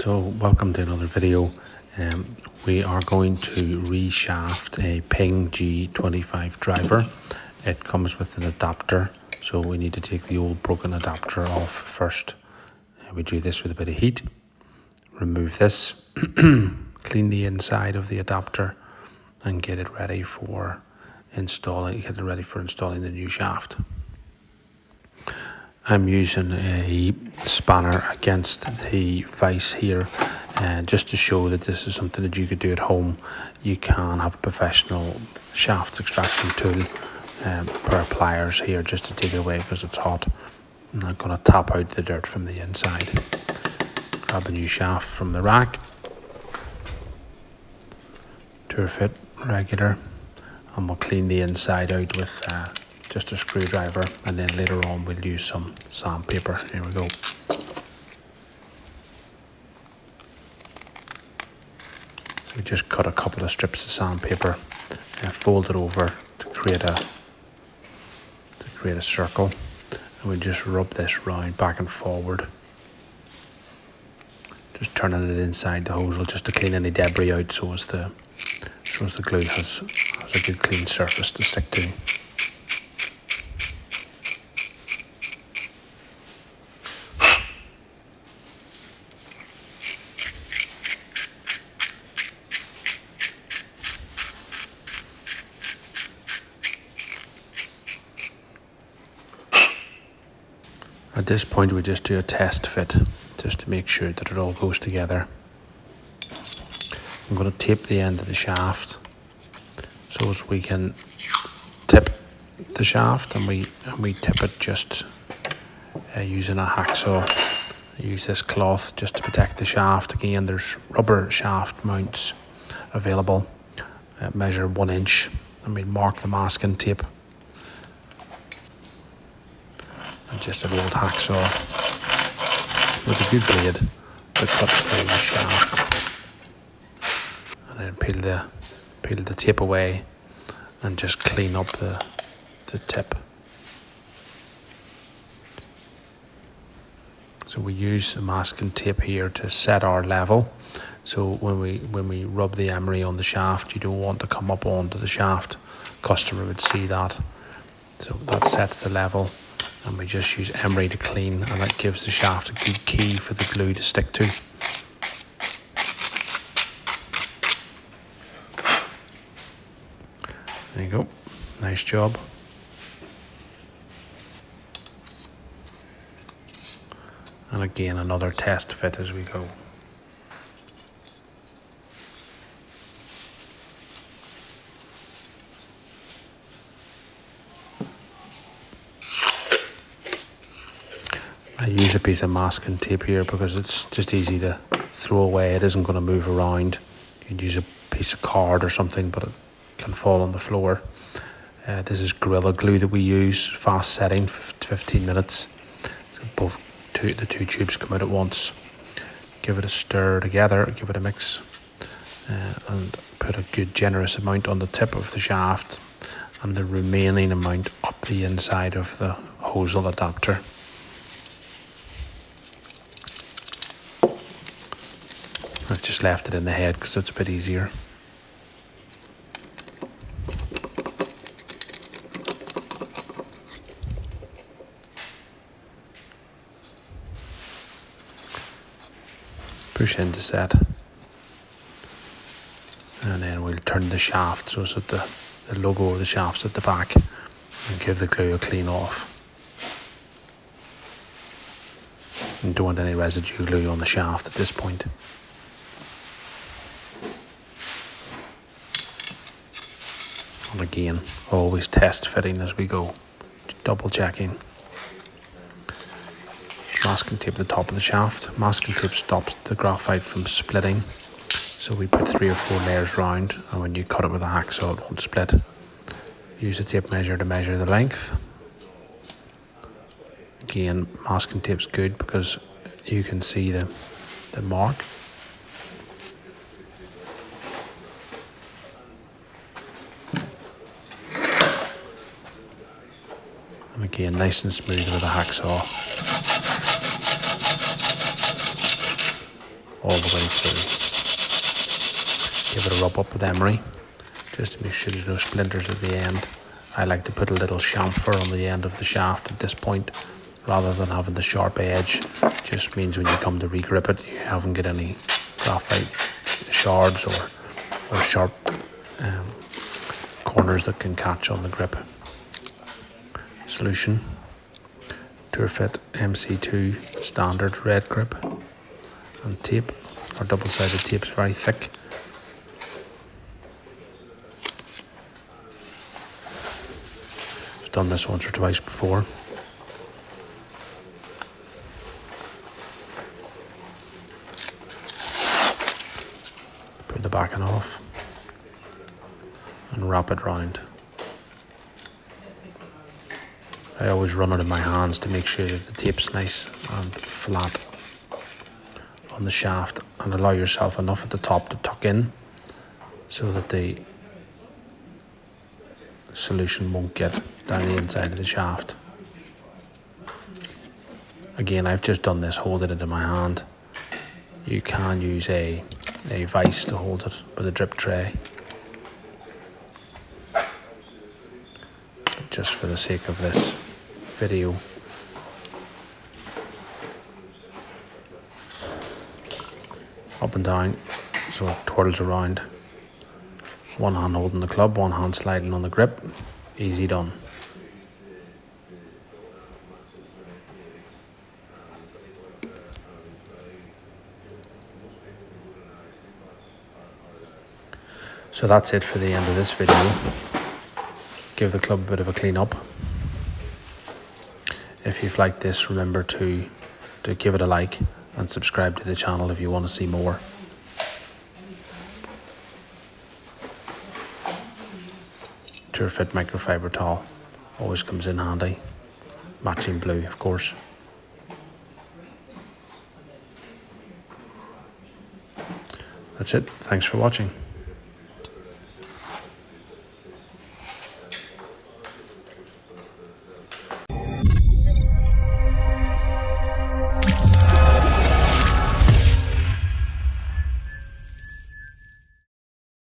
So welcome to another video. We are going to reshaft a Ping G25 driver. It comes with an adapter, so we need to take the old broken adapter off first. We do this with a bit of heat. Remove this, clean the inside of the adapter and get it ready for installing the new shaft. I'm using a spanner against the vise here, just to show that this is something that you could do at home. You can have a professional shaft extraction tool, pair of pliers here just to take it away because it's hot. I'm not going to tap out the dirt from the inside. Grab a new shaft from the rack, Tour Fit regular, and we'll clean the inside out with just a screwdriver, and then later on we'll use some sandpaper. Here we go. We just cut a couple of strips of sandpaper and fold it over to create a circle, and we just rub this round back and forward, just turning it inside the hosel just to clean any debris out, so as the glue has a good clean surface to stick to. At this point we just do a test fit just to make sure that it all goes together. I'm going to tape the end of the shaft so as we can tip the shaft, and we tip it just using a hacksaw. I use this cloth just to protect the shaft. Again, there's rubber shaft mounts available. Measure 1 inch, and we mark the masking tape. And just an old hacksaw with a good blade to cut through the shaft, and then peel the tape away and just clean up the tip. So we use the masking tape here to set our level. So when we rub the emery on the shaft, you don't want to come up onto the shaft. Customer would see that. So that sets the level. And we just use emery to clean, and that gives the shaft a good key for the glue to stick to. There you go, nice job. And again, another test fit as we go. I use a piece of masking tape here because it's just easy to throw away. It isn't going to move around. You can use a piece of card or something, but it can fall on the floor. This is Gorilla Glue that we use, fast setting, 15 minutes. So the two tubes come out at once. Give it a stir together, give it a mix, and put a good generous amount on the tip of the shaft, and the remaining amount up the inside of the hosel adapter. I've just left it in the head because it's a bit easier. Push in to set, and then we'll turn the shaft so that the logo of the shaft's at the back, and give the glue a clean off. And don't want any residue glue on the shaft at this point. And again, always test fitting as we go, double checking. Masking tape at the top of the shaft. Masking tape stops the graphite from splitting, so we put 3 or 4 layers round, and when you cut it with a hacksaw it won't split. Use a tape measure to measure the length. Again, masking tape's good because you can see the mark. And again, nice and smooth with a hacksaw. all the way through. Give it a rub up with emery, just to make sure there's no splinters at the end. I like to put a little chamfer on the end of the shaft at this point, rather than having the sharp edge. Just means when you come to regrip it, you haven't got any graphite shards or sharp corners that can catch on the grip. Solution, Tour Fit MC2 standard red grip, and tape, or double-sided tape, is very thick. I've done this once or twice before. Put the backing off and wrap it round. I always run it in my hands to make sure that the tape's nice and flat on the shaft, and allow yourself enough at the top to tuck in so that the solution won't get down the inside of the shaft. Again, I've just done this holding it in my hand. You can use a vise to hold it with a drip tray, but just for the sake of this video, up and down so it twirls around. One hand holding the club, one hand sliding on the grip. Easy done. So that's it for the end of this video. Give the club a bit of a clean up. If you've liked this, remember to give it a like and subscribe to the channel if you want to see more. Tour Fit microfiber towel always comes in handy. Matching blue, of course. That's it. Thanks for watching.